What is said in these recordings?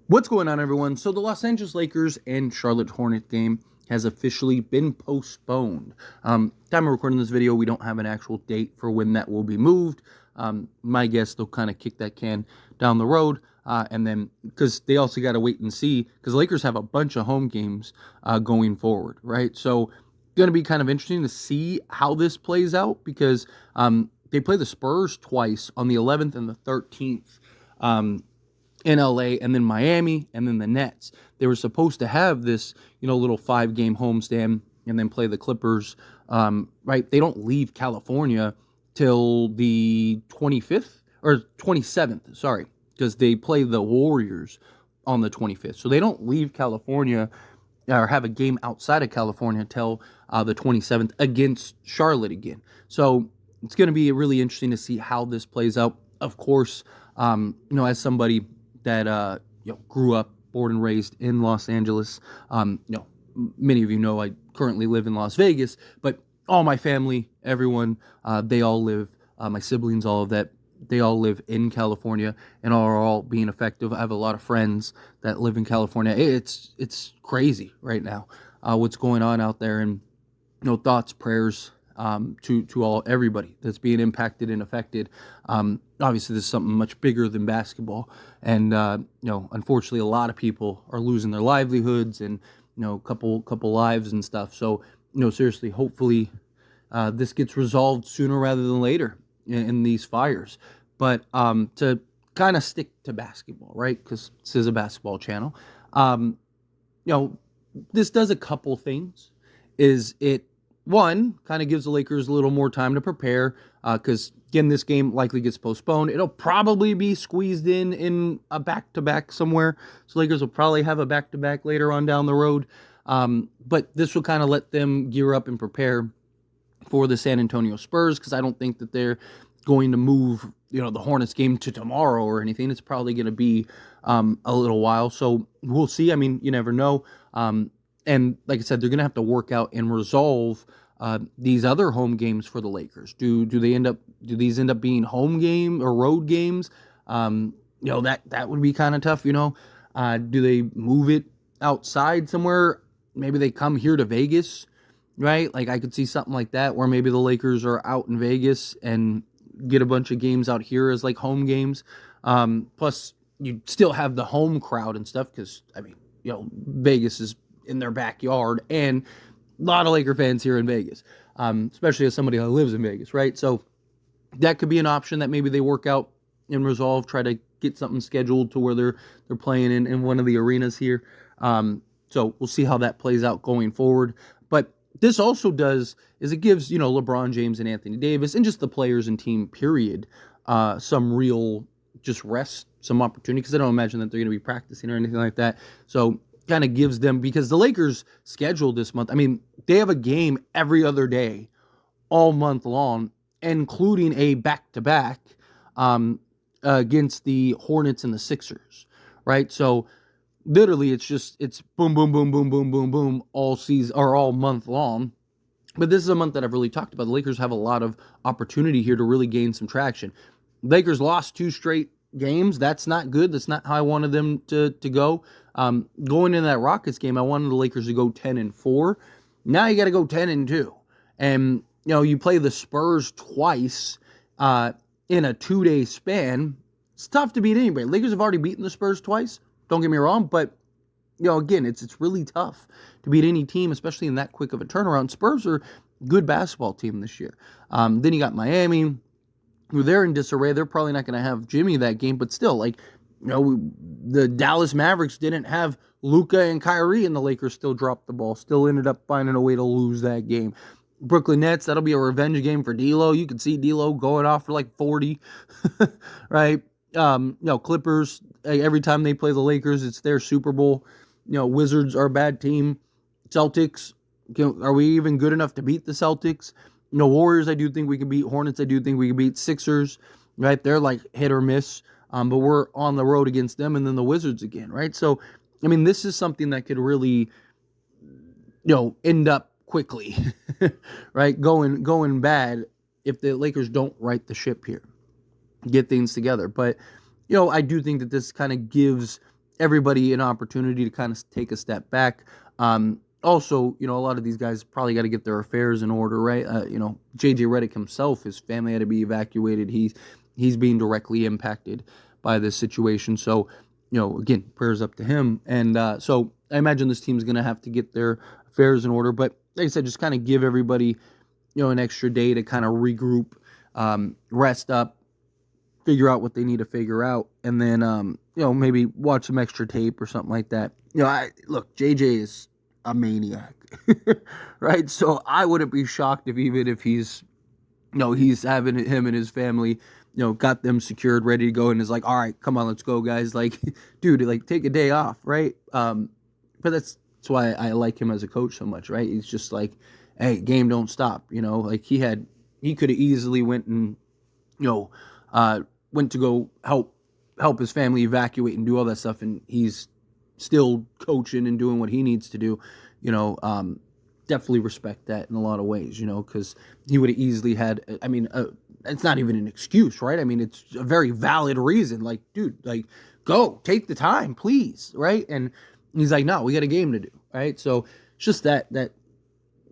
What's going on, everyone? So the Los Angeles Lakers and Charlotte Hornets game has officially been postponed. Time of recording this video, we don't have an actual date for when that will be moved. My guess, they'll kind of kick that can down the road. And then, because they also got to wait and see, because the Lakers have a bunch of home games going forward, right? So going to be kind of interesting to see how this plays out, because they play the Spurs twice on the 11th and the 13th. In LA, and then Miami, and then the Nets. They were supposed to have this, little 5-game homestand and then play the Clippers, right? They don't leave California till the 25th or 27th, sorry, because they play the Warriors on the 25th. So they don't leave California or have a game outside of California till the 27th against Charlotte again. So it's going to be really interesting to see how this plays out. Of course, as somebody that grew up, born and raised in Los Angeles. Many of you know I currently live in Las Vegas, but all my family, everyone, they all live, my siblings, all of that, they all live in California and are all being effective. I have a lot of friends that live in California. It's crazy right now, what's going on out there, and thoughts, prayers to everybody that's being impacted and affected. Obviously, this is something much bigger than basketball, and unfortunately, a lot of people are losing their livelihoods and a couple lives and stuff. So seriously, hopefully, this gets resolved sooner rather than later in these fires. But to kind of stick to basketball, right? Because this is a basketball channel. This does a couple things. One, kind of gives the Lakers a little more time to prepare, because, again, this game likely gets postponed. It'll probably be squeezed in a back-to-back somewhere, so Lakers will probably have a back-to-back later on down the road. But this will kind of let them gear up and prepare for the San Antonio Spurs, because I don't think that they're going to move, the Hornets game to tomorrow or anything. It's probably going to be a little while, so we'll see. I mean, you never know. And like I said, they're going to have to work out and resolve these other home games for the Lakers. Do these end up being home game or road games? That would be kind of tough. Do they move it outside somewhere? Maybe they come here to Vegas, right? Like, I could see something like that, where maybe the Lakers are out in Vegas and get a bunch of games out here as like home games. Plus, you still have the home crowd and stuff, because Vegas is in their backyard, and a lot of Laker fans here in Vegas, especially as somebody who lives in Vegas, right? So that could be an option that maybe they work out and resolve, try to get something scheduled to where they're playing in one of the arenas here. So we'll see how that plays out going forward. But this also does is it gives, LeBron James and Anthony Davis and just the players and team period, some real just rest, some opportunity, because I don't imagine that they're going to be practicing or anything like that. So kind of gives them, because the Lakers schedule this month, I mean, they have a game every other day all month long, including a back-to-back against the Hornets and the Sixers, right? So literally it's boom, boom, boom, boom, boom, boom, boom all season or all month long. But this is a month that I've really talked about. The Lakers have a lot of opportunity here to really gain some traction. Lakers lost 2 straight games. That's not good. That's not how I wanted them to go. Going into that Rockets game, I wanted the Lakers to go 10-4. Now you got to go 10-2. And, you play the Spurs twice in a 2-day span. It's tough to beat anybody. Lakers have already beaten the Spurs twice. Don't get me wrong, but, again, it's really tough to beat any team, especially in that quick of a turnaround. Spurs are a good basketball team this year. Then you got Miami, who they're in disarray. They're probably not going to have Jimmy that game, but still, the Dallas Mavericks didn't have Luka and Kyrie, and the Lakers still dropped the ball, still ended up finding a way to lose that game. Brooklyn Nets, that'll be a revenge game for D'Lo. You can see D'Lo going off for like 40, right? Clippers, every time they play the Lakers, it's their Super Bowl. Wizards are a bad team. Celtics, are we even good enough to beat the Celtics? Warriors, I do think we can beat. Hornets, I do think we can beat. Sixers, right? They're like hit or miss, but we're on the road against them, and then the Wizards again, right? So, I mean, this is something that could really, end up quickly, right? Going bad if the Lakers don't right the ship here, get things together. But, I do think that this kind of gives everybody an opportunity to kind of take a step back. Also, a lot of these guys probably got to get their affairs in order, right? JJ Redick himself, his family had to be evacuated. He's being directly impacted by this situation. So, again, prayers up to him. And so I imagine this team's going to have to get their affairs in order. But like I said, just kind of give everybody, an extra day to kind of regroup, rest up, figure out what they need to figure out, and then, maybe watch some extra tape or something like that. Look, JJ is a maniac, right? So I wouldn't be shocked if he's having him and his family, got them secured, ready to go, and is like, all right, come on, let's go, guys. Like, dude, like, take a day off, right? But that's why I like him as a coach so much, right? He's just like, hey, game don't stop, like he could have easily went and, went to go help his family evacuate and do all that stuff, and he's still coaching and doing what he needs to do. Definitely respect that in a lot of ways, because he would have easily had, it's not even an excuse, right? I mean, it's a very valid reason. Like, dude, like, go, take the time, please, right? And he's like, no, we got a game to do, right? So it's just that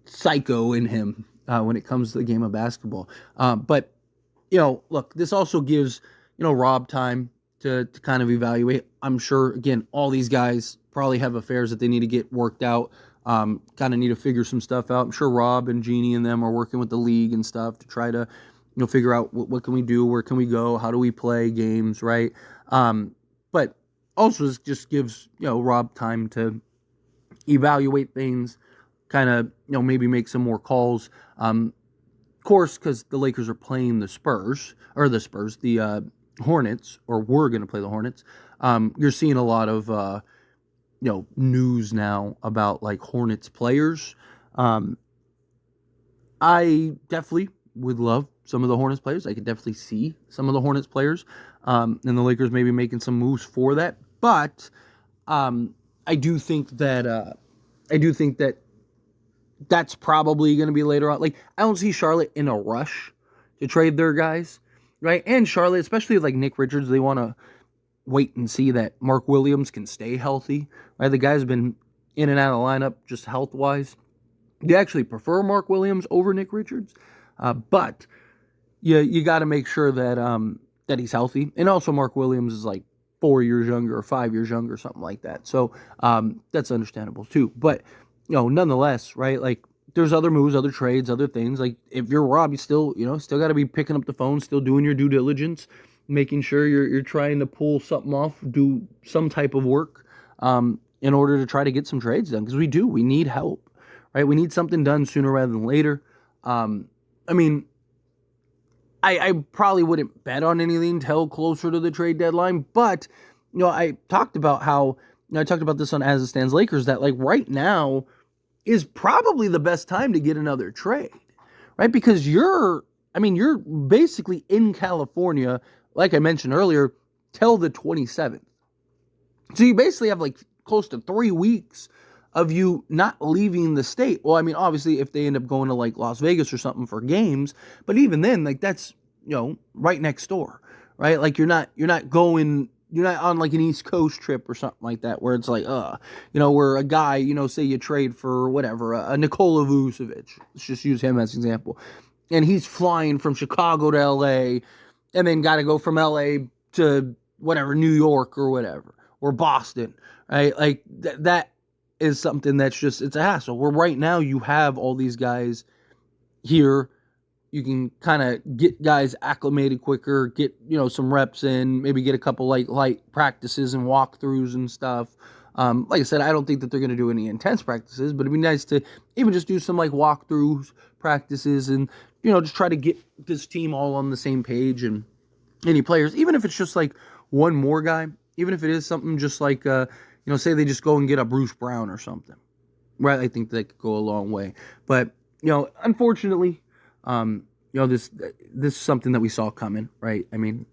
psycho in him when it comes to the game of basketball. But, look, this also gives, Rob time to kind of evaluate. I'm sure, again, all these guys probably have affairs that they need to get worked out. Kind of need to figure some stuff out. I'm sure Rob and Jeannie and them are working with the league and stuff to try to, figure out what can we do, where can we go, how do we play games, right? But also this just gives, Rob time to evaluate things, kind of, maybe make some more calls. Of course, because the Lakers are playing the Hornets, or we're going to play the Hornets. You're seeing a lot of, news now about like Hornets players. I definitely would love some of the Hornets players. I could definitely see some of the Hornets players, and the Lakers maybe making some moves for that. But I do think that that's probably going to be later on. Like, I don't see Charlotte in a rush to trade their guys, right? And Charlotte, especially like Nick Richards, they want to wait and see that Mark Williams can stay healthy, right? The guy's been in and out of the lineup just health-wise. They actually prefer Mark Williams over Nick Richards, but you got to make sure that he's healthy. And also Mark Williams is like 4 years younger or 5 years younger, something like that. So that's understandable too. But nonetheless, right? Like, there's other moves, other trades, other things. Like, if you're Rob, you still got to be picking up the phone, still doing your due diligence, making sure you're trying to pull something off, do some type of work in order to try to get some trades done. Because we need help, right? We need something done sooner rather than later. I probably wouldn't bet on anything till closer to the trade deadline, but I talked about how I talked about this on As It Stands Lakers, that like right now is probably the best time to get another trade, right? Because you're basically in California, like I mentioned earlier, till the 27th. So you basically have like close to 3 weeks of you not leaving the state. Well, I mean, obviously if they end up going to like Las Vegas or something for games, but even then, like that's, right next door, right? Like you're not on like an East Coast trip or something like that where it's like, where a guy, say you trade for whatever, a Nikola Vucevic. Let's just use him as an example. And he's flying from Chicago to LA and then got to go from LA to whatever, New York or whatever, or Boston, right? Like that is something that's just, it's a hassle. Where right now you have all these guys here. You can kind of get guys acclimated quicker, get, some reps in, maybe get a couple light practices and walkthroughs and stuff. Like I said, I don't think that they're going to do any intense practices, but it'd be nice to even just do some like walkthroughs, practices, and, just try to get this team all on the same page. And any players, even if it's just like one more guy, even if it is something just like, say they just go and get a Bruce Brown or something, right? I think that could go a long way. But, unfortunately, this is something that we saw coming, right? I mean,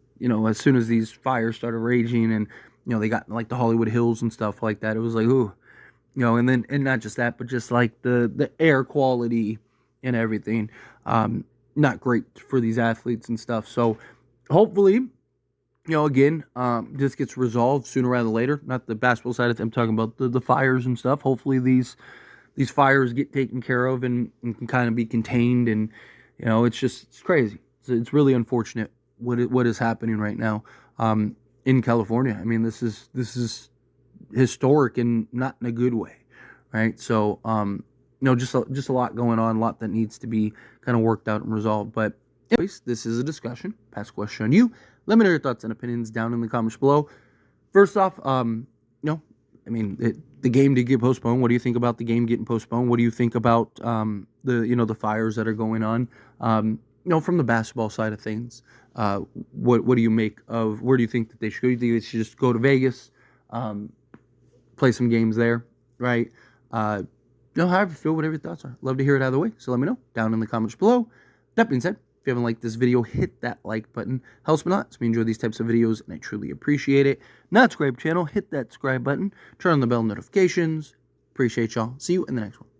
as soon as these fires started raging and, they got like the Hollywood Hills and stuff like that, it was like, ooh, and not just that, but just like the air quality and everything, not great for these athletes and stuff. So hopefully, again, this gets resolved sooner rather than later. Not the basketball side of it. I'm talking about the fires and stuff. Hopefully these fires get taken care of and can kind of be contained. And it's crazy. It's really unfortunate what is happening right now in California. I mean, this is historic and not in a good way, right? So just a lot going on, a lot that needs to be kind of worked out and resolved. But anyways, this is a discussion. Pass a question on you. Let me know your thoughts and opinions down in the comments below. First off, the game did get postponed. What do you think about the game getting postponed? What do you think about the fires that are going on? From the basketball side of things, what do you make of? Where do you think that they should go? Do you think they should just go to Vegas, play some games there, right? However you feel, whatever your thoughts are. Love to hear it either way. So let me know down in the comments below. That being said, if you haven't liked this video, hit that like button. Helps me a lot. So we enjoy these types of videos, and I truly appreciate it. Not subscribe channel, hit that subscribe button. Turn on the bell notifications. Appreciate y'all. See you in the next one.